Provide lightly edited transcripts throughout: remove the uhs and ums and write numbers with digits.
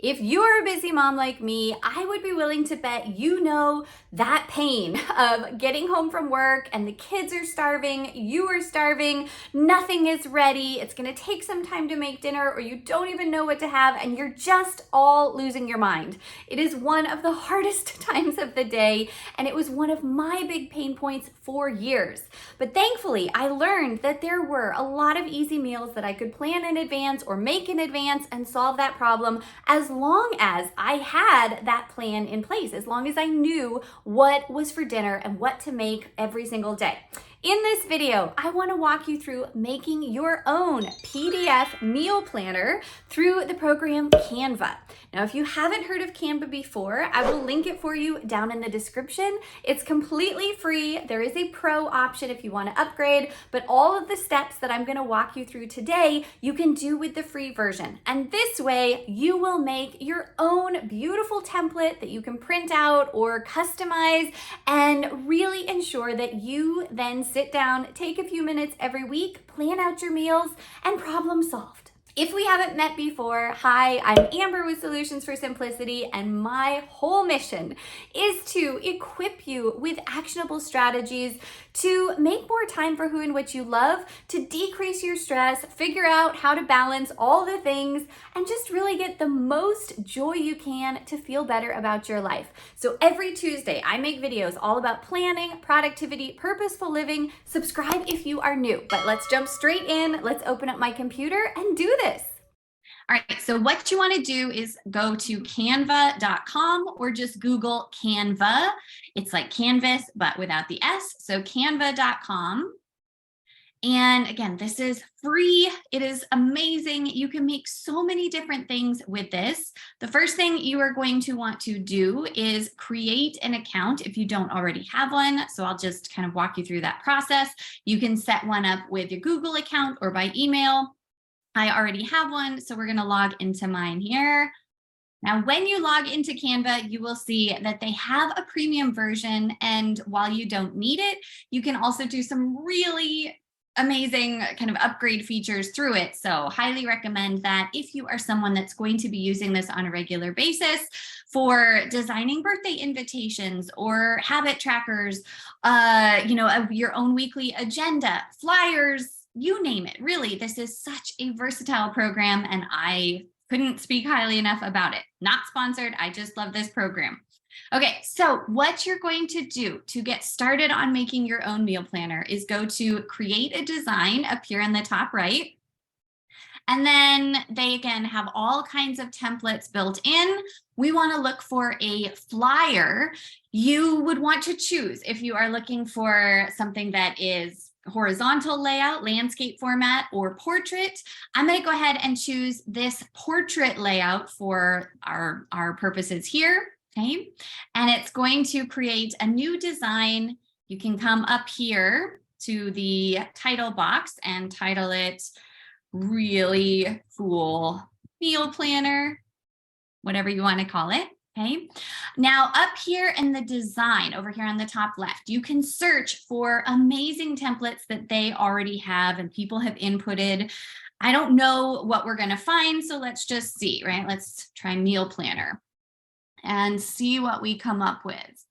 If you're a busy mom like me, I would be willing to bet you know that pain of getting home from work and the kids are starving, you are starving, nothing is ready, it's gonna take some time to make dinner, or you don't even know what to have, and you're just all losing your mind. It is one of the hardest times of the day, and it was one of my big pain points for years. But thankfully, I learned that there were a lot of easy meals that I could plan in advance or make in advance and solve that problem as long as I had that plan in place, as long as I knew what was for dinner and what to make every single day. In this video, I want to walk you through making your own PDF meal planner through the program Canva. Now, if you haven't heard of Canva before, I will link it for you down in the description. It's completely free. There is a pro option if you want to upgrade, but all of the steps that I'm going to walk you through today, you can do with the free version. And this way, you will make your own beautiful template that you can print out or customize and really ensure that you then sit down, take a few minutes every week, plan out your meals, and problem solved. If we haven't met before, hi, I'm Amber with Solutions for Simplicity, and my whole mission is to equip you with actionable strategies to make more time for who and what you love, to decrease your stress, figure out how to balance all the things, and just really get the most joy you can to feel better about your life. So every Tuesday, I make videos all about planning, productivity, purposeful living. Subscribe if you are new, but let's jump straight in. Let's open up my computer and do this. All right, so what you want to do is go to canva.com or just Google Canva. It's like Canvas, but without the S. So canva.com. And again, this is free. It is amazing. You can make so many different things with this. The first thing you are going to want to do is create an account if you don't already have one. So I'll just kind of walk you through that process. You can set one up with your Google account or by email. I already have one, so we're going to log into mine here. Now, when you log into Canva, you will see that they have a premium version, and while you don't need it, you can also do some really amazing kind of upgrade features through it. So highly recommend that if you are someone that's going to be using this on a regular basis for designing birthday invitations or habit trackers, your own weekly agenda, flyers, you name it. Really, this is such a versatile program, and I couldn't speak highly enough about it. Not sponsored. I just love this program. Okay, so what you're going to do to get started on making your own meal planner is go to create a design up here in the top right. And then they, again, have all kinds of templates built in. We want to look for a flyer. You would want to choose if you are looking for something that is horizontal layout, landscape format, or portrait. I'm going to go ahead and choose this portrait layout for our purposes here. Okay, and it's going to create a new design. You can come up here to the title box and title it Really Cool Meal Planner, whatever you want to call it. Okay, now up here in the design over here on the top left, you can search for amazing templates that they already have and people have inputted. I don't know what we're going to find, so let's just see, right? Let's try meal planner and see what we come up with.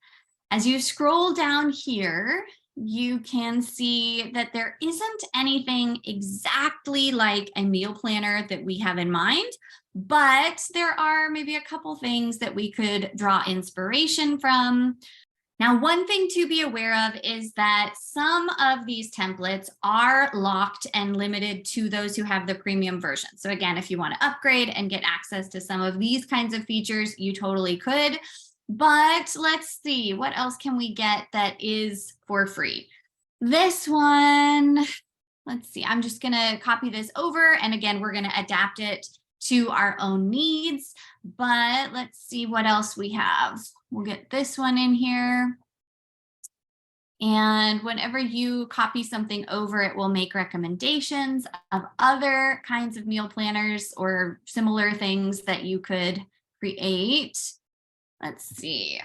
As you scroll down here, you can see that there isn't anything exactly like a meal planner that we have in mind, but there are maybe a couple things that we could draw inspiration from. Now, one thing to be aware of is that some of these templates are locked and limited to those who have the premium version. So again, if you want to upgrade and get access to some of these kinds of features, you totally could. But let's see, what else can we get that is for free? This one, let's see, I'm just going to copy this over. And again, we're going to adapt it to our own needs. But let's see what else we have. We'll get this one in here. And whenever you copy something over, it will make recommendations of other kinds of meal planners or similar things that you could create. Let's see,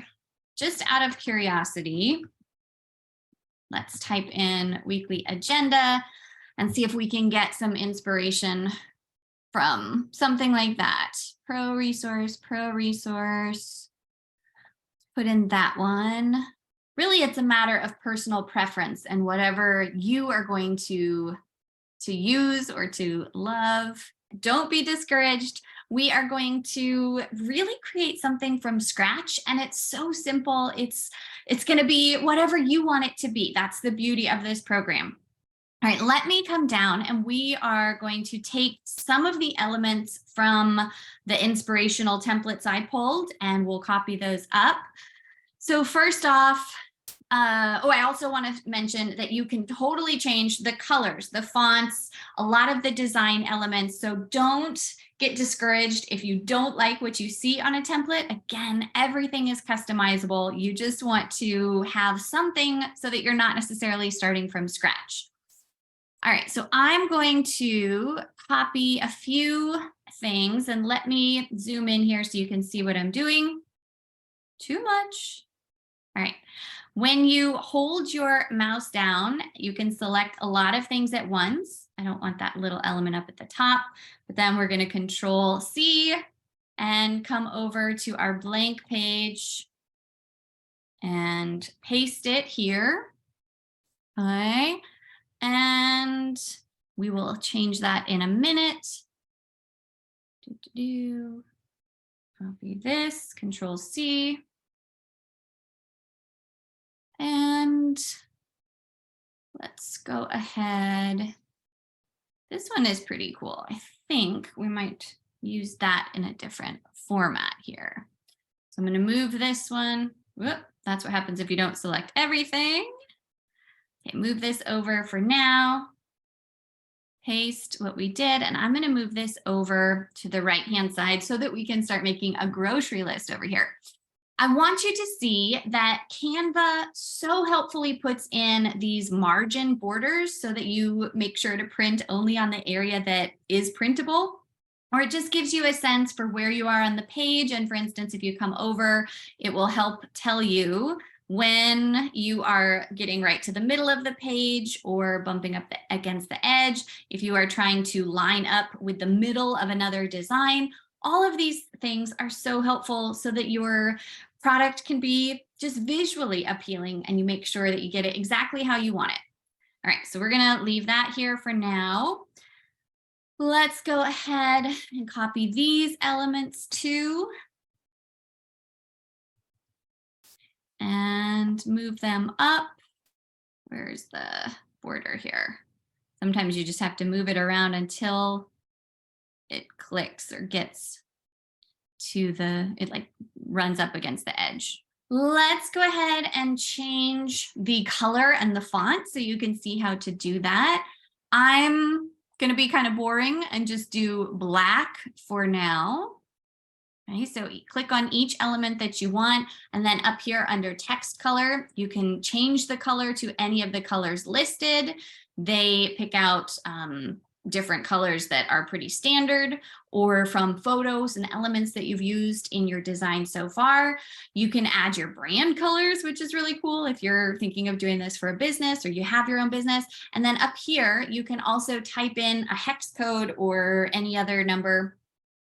just out of curiosity, let's type in weekly agenda and see if we can get some inspiration from something like that. pro resource, put in that one. Really, it's a matter of personal preference and whatever you are going to use or to love. Don't be discouraged. We are going to really create something from scratch, and it's so simple. It's going to be whatever you want it to be. That's the beauty of this program. All right, let me come down, and we are going to take some of the elements from the inspirational templates I pulled, and we'll copy those up. So first off, I also want to mention that you can totally change the colors, the fonts, a lot of the design elements. So don't get discouraged if you don't like what you see on a template. Again, everything is customizable. You just want to have something so that you're not necessarily starting from scratch. All right, so I'm going to copy a few things, and let me zoom in here so you can see what I'm doing. Too much. All right. When you hold your mouse down, you can select a lot of things at once. I don't want that little element up at the top, but then we're going to Control C and come over to our blank page and paste it here. Okay. And we will change that in a minute. Copy this, Control C. And let's go ahead. This one is pretty cool. I think we might use that in a different format here. So I'm going to move this one. Whoop, that's what happens if you don't select everything. Okay, move this over for now. Paste what we did, and I'm going to move this over to the right-hand side so that we can start making a grocery list over here. I want you to see that Canva so helpfully puts in these margin borders so that you make sure to print only on the area that is printable, or it just gives you a sense for where you are on the page. And for instance, if you come over, it will help tell you when you are getting right to the middle of the page or bumping up against the edge, if you are trying to line up with the middle of another design. All of these things are so helpful so that your product can be just visually appealing and you make sure that you get it exactly how you want it. All right, so we're going to leave that here for now. Let's go ahead and copy these elements too. And move them up. Where's the border here? Sometimes you just have to move it around until it clicks or gets to it like runs up against the edge. Let's go ahead and change the color and the font so you can see how to do that. I'm going to be kind of boring and just do black for now. Okay, so click on each element that you want, and then up here under text color, you can change the color to any of the colors listed. They pick out different colors that are pretty standard, or from photos and elements that you've used in your design so far. You can add your brand colors, which is really cool if you're thinking of doing this for a business or you have your own business. And then up here, you can also type in a hex code or any other number.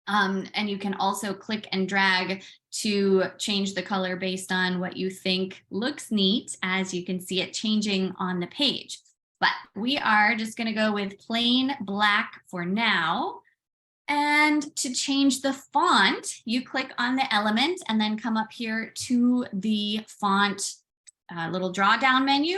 And you can also click and drag to change the color based on what you think looks neat, as you can see it changing on the page. But we are just going to go with plain black for now. And to change the font, you click on the element and then come up here to the font little drawdown menu.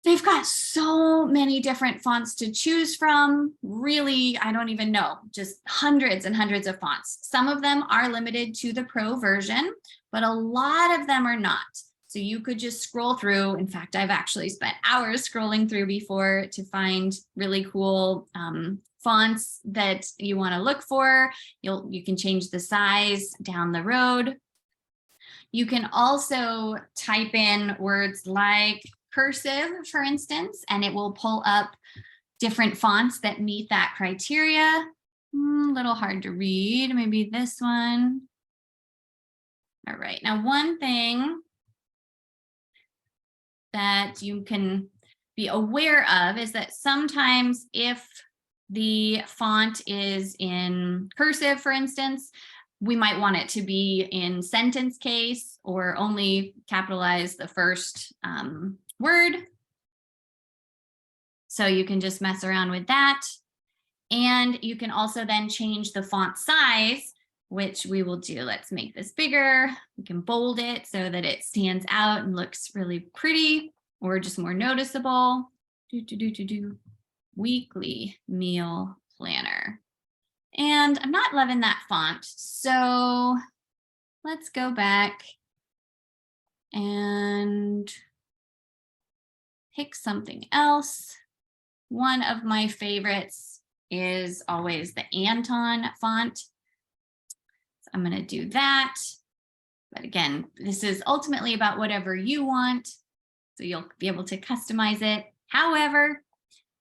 They've got so many different fonts to choose from. Really, I don't even know, just hundreds and hundreds of fonts. Some of them are limited to the Pro version, but a lot of them are not. So you could just scroll through. In fact, I've actually spent hours scrolling through before to find really cool fonts that you want to look for. You can change the size down the road. You can also type in words like cursive, for instance, and it will pull up different fonts that meet that criteria. A little hard to read, maybe this one. All right, now one thing that you can be aware of is that sometimes if the font is in cursive, for instance, we might want it to be in sentence case or only capitalize the first word. So you can just mess around with that. And you can also then change the font size, which we will do. Let's make this bigger. We can bold it so that it stands out and looks really pretty or just more noticeable. Weekly meal planner. And I'm not loving that font. So let's go back and pick something else. One of my favorites is always the Anton font. So I'm going to do that. But again, this is ultimately about whatever you want. So you'll be able to customize it however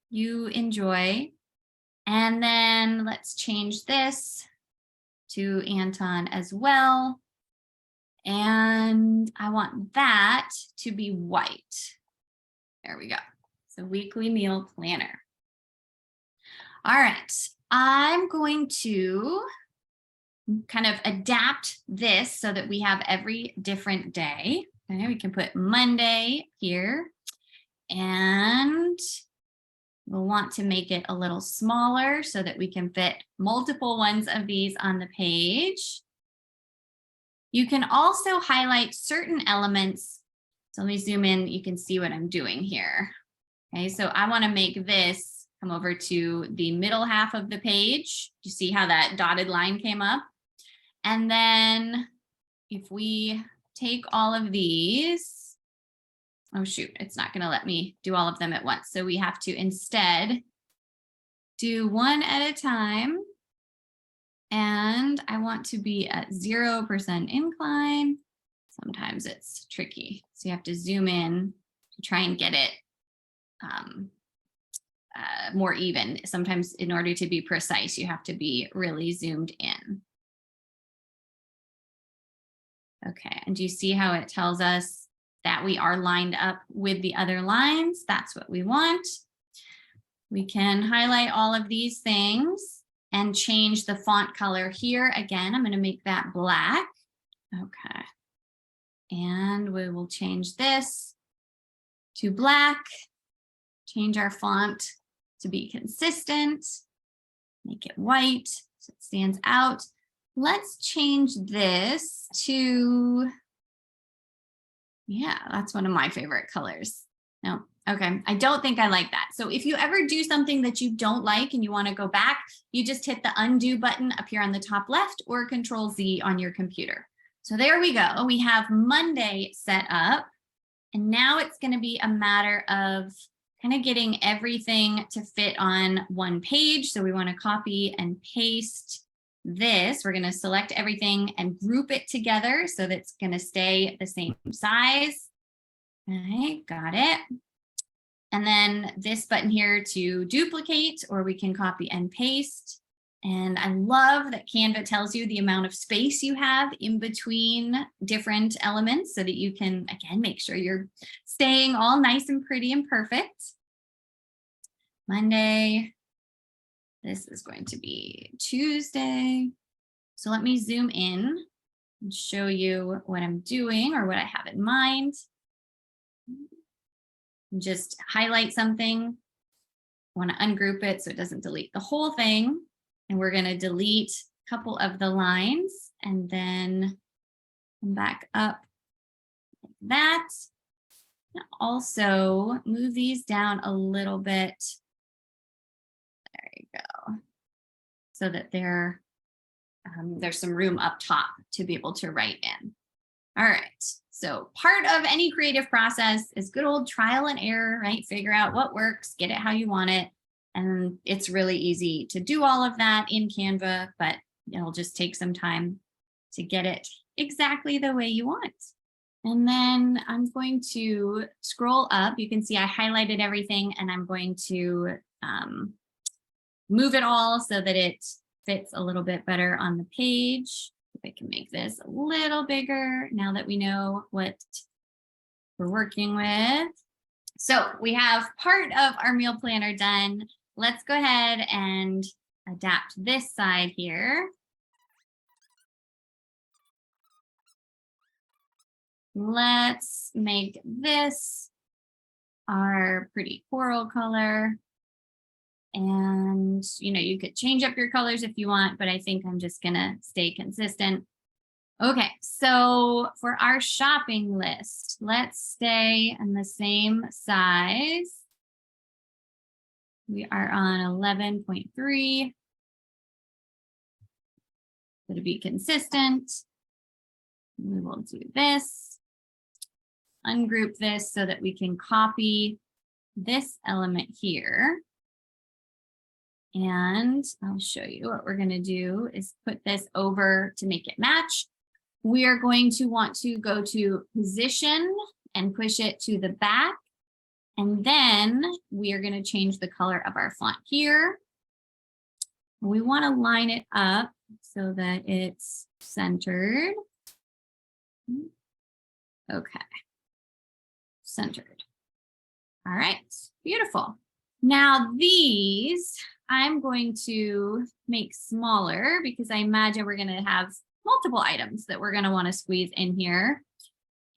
you enjoy. And then let's change this to Anton as well. And I want that to be white. There we go. So weekly meal planner. All right, I'm going to kind of adapt this so that we have every different day. Okay, we can put Monday here, and we'll want to make it a little smaller so that we can fit multiple ones of these on the page. You can also highlight certain elements. So let me zoom in, you can see what I'm doing here. Okay, so I want to make this come over to the middle half of the page. You see how that dotted line came up? And then if we take all of these, oh shoot, it's not going to let me do all of them at once. So we have to instead do one at a time. And I want to be at 0% incline. Sometimes it's tricky. So you have to zoom in to try and get it more even. Sometimes in order to be precise, you have to be really zoomed in. Okay, and do you see how it tells us that we are lined up with the other lines? That's what we want. We can highlight all of these things and change the font color here. Again, I'm going to make that black. Okay. And we will change this to black, change our font to be consistent, make it white so it stands out. Let's change this to, yeah, that's one of my favorite colors. No, okay, I don't think I like that. So if you ever do something that you don't like and you want to go back, you just hit the undo button up here on the top left or Control Z on your computer. So there we go. We have Monday set up. And now it's going to be a matter of kind of getting everything to fit on one page. So we want to copy and paste this. We're going to select everything and group it together so that it's going to stay the same size. Okay, got it. And then this button here to duplicate, or we can copy and paste. And I love that Canva tells you the amount of space you have in between different elements so that you can, again, make sure you're staying all nice and pretty and perfect. Monday. This is going to be Tuesday. So let me zoom in and show you what I'm doing or what I have in mind. Just highlight something. I want to ungroup it so it doesn't delete the whole thing. And we're going to delete a couple of the lines and then come back up like that. And also move these down a little bit. There you go. So that there's some room up top to be able to write in. All right. So part of any creative process is good old trial and error, right? Figure out what works, get it how you want it. And it's really easy to do all of that in Canva, but it'll just take some time to get it exactly the way you want. And then I'm going to scroll up. You can see I highlighted everything and I'm going to move it all so that it fits a little bit better on the page. If I can make this a little bigger now that we know what we're working with. So we have part of our meal planner done. let's go ahead and adapt this side here. Let's make this our pretty coral color. And, you could change up your colors if you want, but I think I'm just gonna stay consistent. Okay, so for our shopping list, let's stay in the same size. We are on 11.3. To be consistent, we will do this, ungroup this so that we can copy this element here. And I'll show you what we're going to do is put this over to make it match. We are going to want to go to position and push it to the back. And then we are going to change the color of our font here. We want to line it up so that it's centered. Okay. Centered. All right. Beautiful. Now these I'm going to make smaller because I imagine we're going to have multiple items that we're going to want to squeeze in here.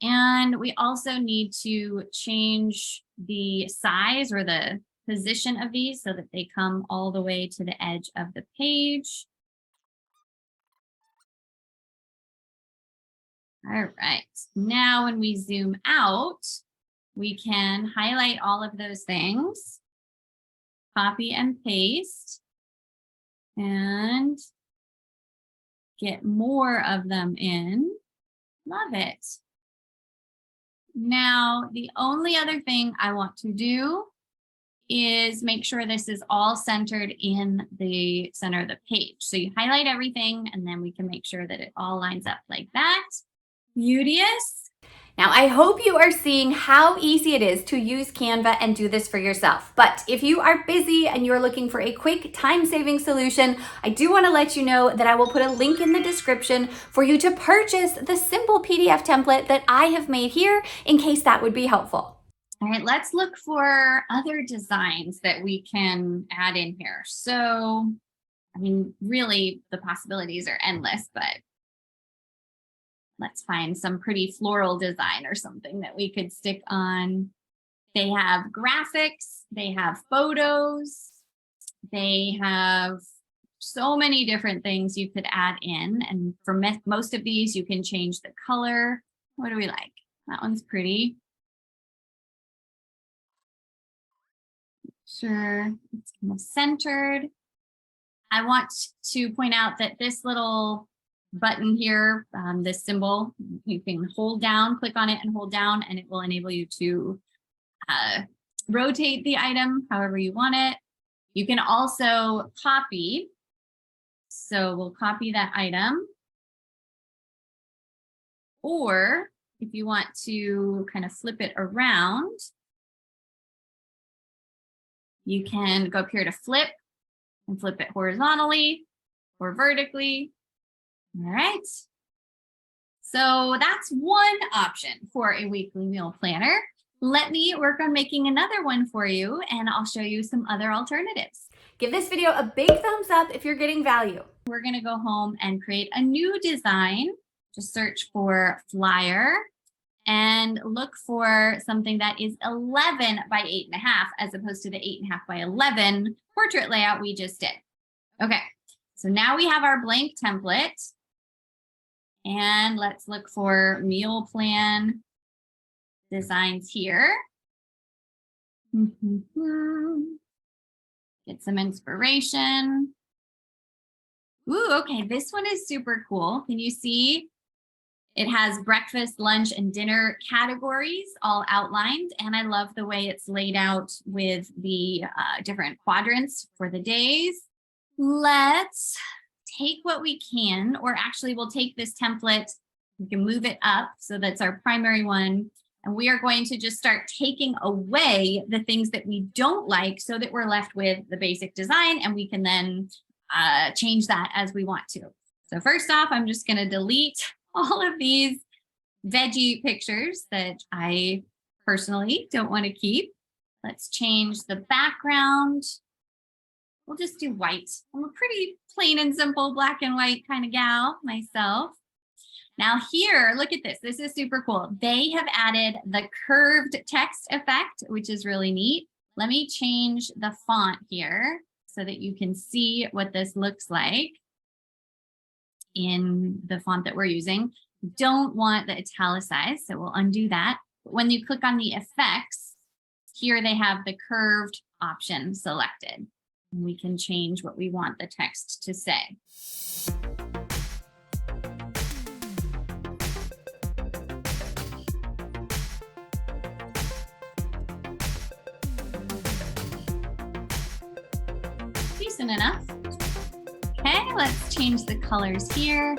And we also need to change the size or the position of these so that they come all the way to the edge of the page. All right. Now, when we zoom out, we can highlight all of those things, copy and paste, and get more of them in. Love it. Now, the only other thing I want to do is make sure this is all centered in the center of the page. So you highlight everything and then we can make sure that it all lines up like that. Beauteous. Now, I hope you are seeing how easy it is to use Canva and do this for yourself. But if you are busy and you're looking for a quick time-saving solution, I do want to let you know that I will put a link in the description for you to purchase the simple PDF template that I have made here in case that would be helpful. All right, let's look for other designs that we can add in here. So, really the possibilities are endless, but let's find some pretty floral design or something that we could stick on. They have graphics, they have photos, they have so many different things you could add in. And for most of these, you can change the color. What do we like? That one's pretty. Sure, it's kind of centered. I want to point out that this little button here, this symbol, you can hold down, click on it and hold down, and it will enable you to rotate the item however you want it. You can also copy. So we'll copy that item. Or if you want to kind of flip it around, you can go up here to flip and flip it horizontally or vertically. All right. So that's one option for a weekly meal planner. Let me work on making another one for you, and I'll show you some other alternatives. Give this video a big thumbs up if you're getting value. We're going to go home and create a new design. Just search for flyer and look for something that is 11 by 8.5 as opposed to the 8.5 by 11 portrait layout we just did. Okay, so now we have our blank template. And let's look for meal plan designs here. Get some inspiration. Ooh, okay, this one is super cool. Can you see? It has breakfast, lunch, and dinner categories all outlined. And I love the way it's laid out with the different quadrants for the days. Let's take what we can, or actually we'll take this template, we can move it up. So that's our primary one. And we are going to just start taking away the things that we don't like so that we're left with the basic design, and we can then change that as we want to. So first off, I'm just going to delete all of these veggie pictures that I personally don't want to keep. Let's change the background We'll just do white. I'm a pretty plain and simple black and white kind of gal myself. Now here, look at this. This is super cool. They have added the curved text effect, which is really neat. Let me change the font here so that you can see what this looks like in the font that we're using. Don't want the italicized, so we'll undo that. But when you click on the effects, here they have the curved option selected. And we can change what we want the text to say. Decent enough. Okay, let's change the colors here.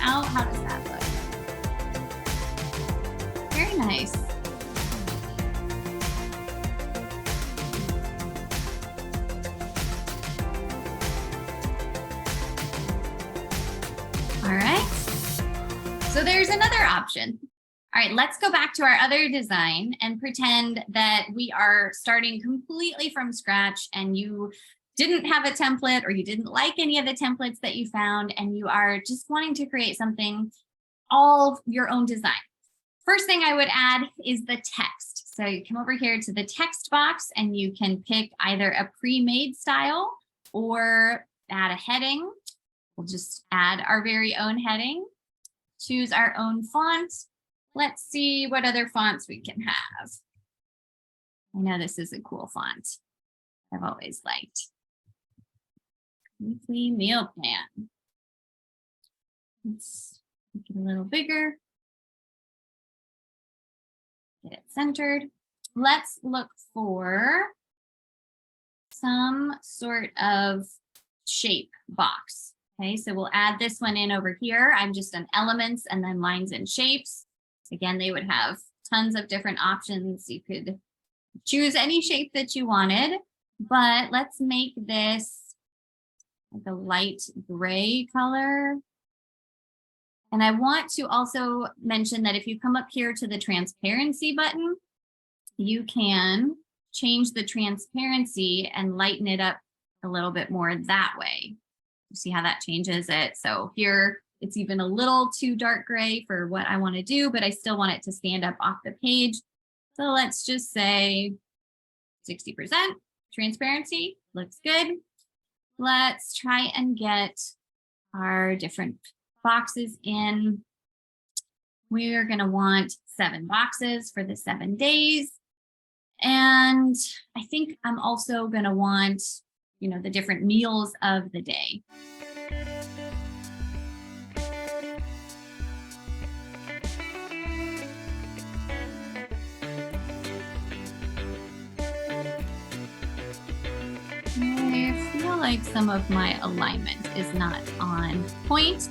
Out. How does that look? Very nice. All right. So there's another option. All right, let's go back to our other design and pretend that we are starting completely from scratch and you didn't have a template or you didn't like any of the templates that you found and you are just wanting to create something all your own design. First thing I would add is the text. So you come over here to the text box and you can pick either a pre-made style or add a heading. We'll just add our very own heading, choose our own font. Let's see what other fonts we can have. I know this is a cool font I've always liked. Weekly meal plan. Let's make it a little bigger. Get it centered. Let's look for some sort of shape box. Okay, so we'll add this one in over here. I'm just on elements and then lines and shapes. Again, they would have tons of different options. You could choose any shape that you wanted, but let's make this like a light gray color. And I want to also mention that if you come up here to the transparency button, you can change the transparency and lighten it up a little bit more that way. You see how that changes it? So here it's even a little too dark gray for what I want to do, but I still want it to stand up off the page. So let's just say 60% transparency, looks good. Let's try and get our different boxes in. We're going to want 7 boxes for the 7 days. And I think I'm also going to want, the different meals of the day. I feel like some of my alignment is not on point.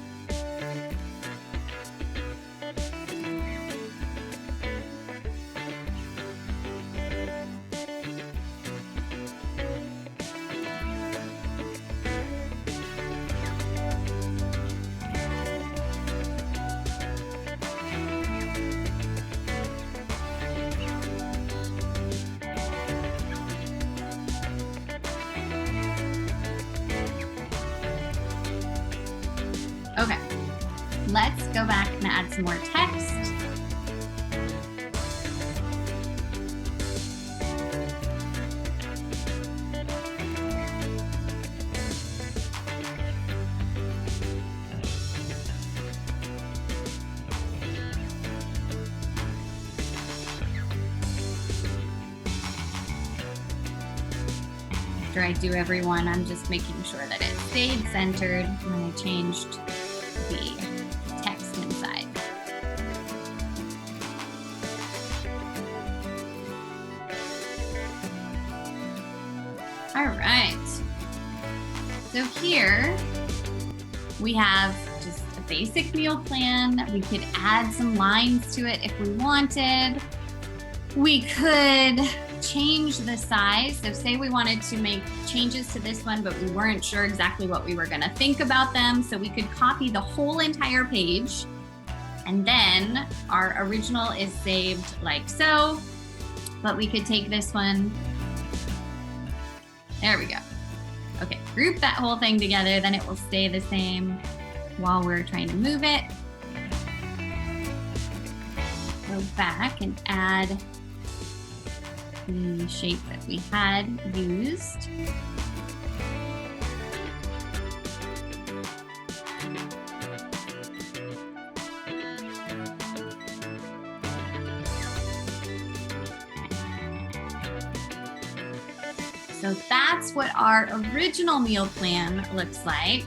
Okay, let's go back and add some more text. after I do every one, I'm just making sure that it stayed centered when I changed the text inside. All right. So here we have just a basic meal plan. We could add some lines to it if we wanted. We could change the size. So say we wanted to make changes to this one, but we weren't sure exactly what we were going to think about them. So we could copy the whole entire page. And then our original is saved like so, but we could take this one. There we go. Okay, group that whole thing together, then it will stay the same while we're trying to move it. Go back and add the shape that we had used. So that's what our original meal plan looks like.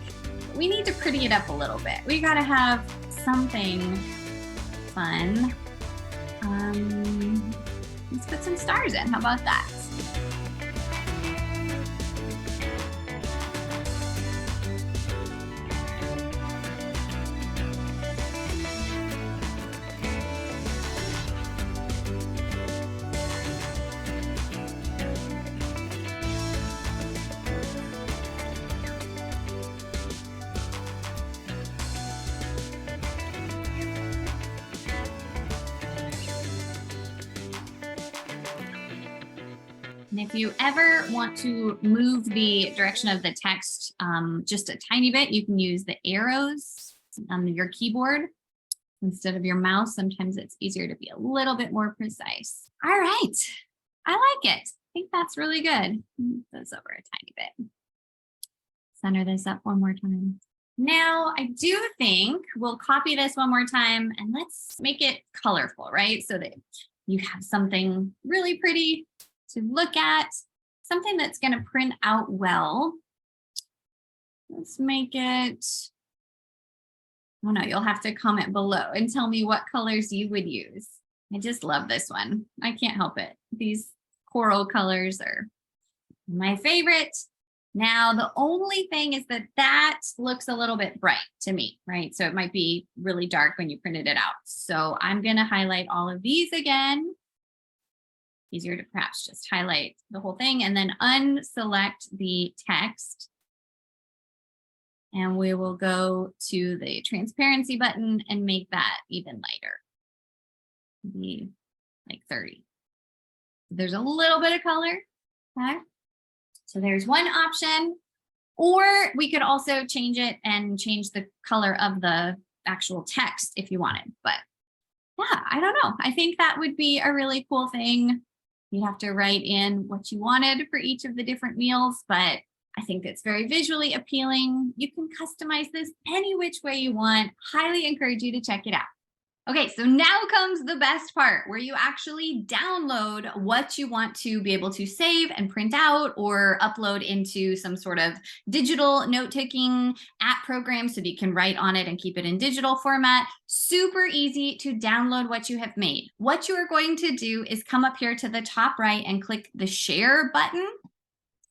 We need to pretty it up a little bit. We gotta have something fun. Let's put some stars in. How about that? And if you ever want to move the direction of the text just a tiny bit, you can use the arrows on your keyboard instead of your mouse. Sometimes it's easier to be a little bit more precise. All right, I like it. I think that's really good. Move this over a tiny bit. Center this up one more time. Now, I do think we'll copy this one more time and let's make it colorful, right? So that you have something really pretty to look at, something that's going to print out well. Let's make it, oh no, you'll have to comment below and tell me what colors you would use. I just love this one. I can't help it. These coral colors are my favorite. Now, the only thing is that that looks a little bit bright to me, right? So it might be really dark when you printed it out. So I'm going to highlight all of these again. Easier to perhaps just highlight the whole thing and then unselect the text. And we will go to the transparency button and make that even lighter. Maybe like 30. There's a little bit of color. Okay. So there's one option, or we could also change it and change the color of the actual text if you wanted. But yeah, I don't know. I think that would be a really cool thing. You have to write in what you wanted for each of the different meals, but I think it's very visually appealing. You can customize this any which way you want. Highly encourage you to check it out. Okay, so now comes the best part where you actually download what you want to be able to save and print out or upload into some sort of digital note-taking app program so that you can write on it and keep it in digital format. Super easy to download what you have made. What you are going to do is come up here to the top right and click the share button.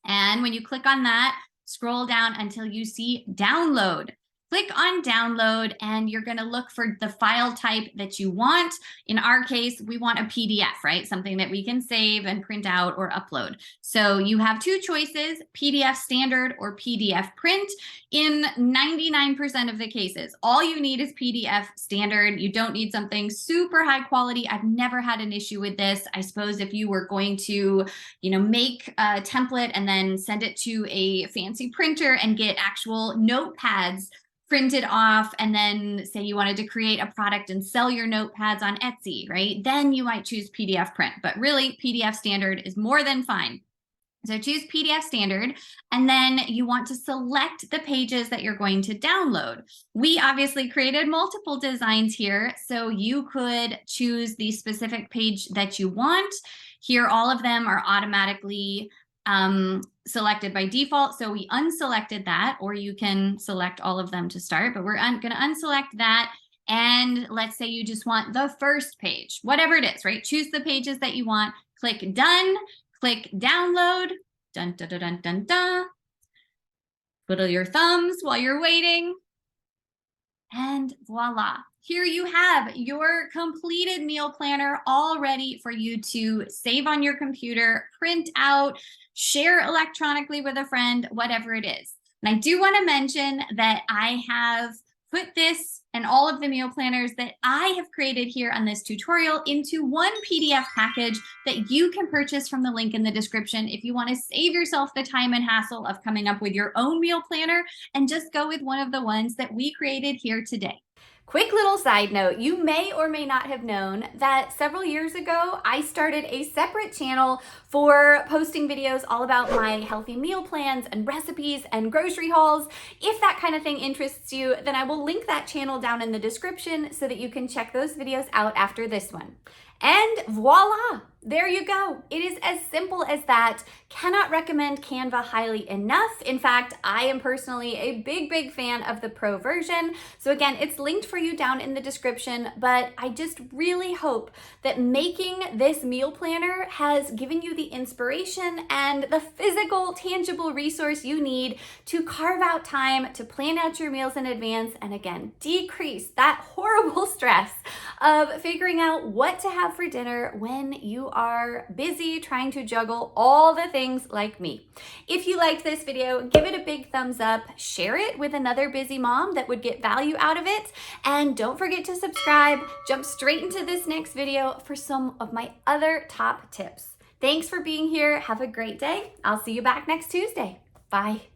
And when you click on that, scroll down until you see download. Click on download and you're going to look for the file type that you want. In our case, we want a PDF, right? Something that we can save and print out or upload. So you have two choices, PDF standard or PDF print. In 99% of the cases, all you need is PDF standard. You don't need something super high quality. I've never had an issue with this. I suppose if you were going to, make a template and then send it to a fancy printer and get actual notepads printed off, and then say you wanted to create a product and sell your notepads on Etsy, right? Then you might choose PDF print, but really PDF standard is more than fine. So choose PDF standard, and then you want to select the pages that you're going to download. We obviously created multiple designs here, so you could choose the specific page that you want. Here, all of them are automatically selected by default. So we unselected that, or you can select all of them to start, but we're going to unselect that. And let's say you just want the first page, whatever it is, right? Choose the pages that you want, click done, click download, dun, dun, dun, dun, dun, dun. Twiddle your thumbs while you're waiting. And voila, here you have your completed meal planner all ready for you to save on your computer, print out, share electronically with a friend, whatever it is. And I do want to mention that I have put this and all of the meal planners that I have created here on this tutorial into one PDF package that you can purchase from the link in the description if you want to save yourself the time and hassle of coming up with your own meal planner and just go with one of the ones that we created here today. Quick little side note, you may or may not have known that several years ago, I started a separate channel for posting videos all about my healthy meal plans and recipes and grocery hauls. If that kind of thing interests you, then I will link that channel down in the description so that you can check those videos out after this one. And voila, there you go. It is as simple as that. Cannot recommend Canva highly enough. In fact, I am personally a big fan of the pro version. So again, it's linked for you down in the description, but I just really hope that making this meal planner has given you the inspiration and the physical, tangible resource you need to carve out time to plan out your meals in advance and again, decrease that horrible stress of figuring out what to have for dinner when you are busy trying to juggle all the things like me. If you liked this video, give it a big thumbs up, share it with another busy mom that would get value out of it, and don't forget to subscribe. Jump straight into this next video for some of my other top tips. Thanks for being here. Have a great day. I'll see you back next Tuesday. Bye.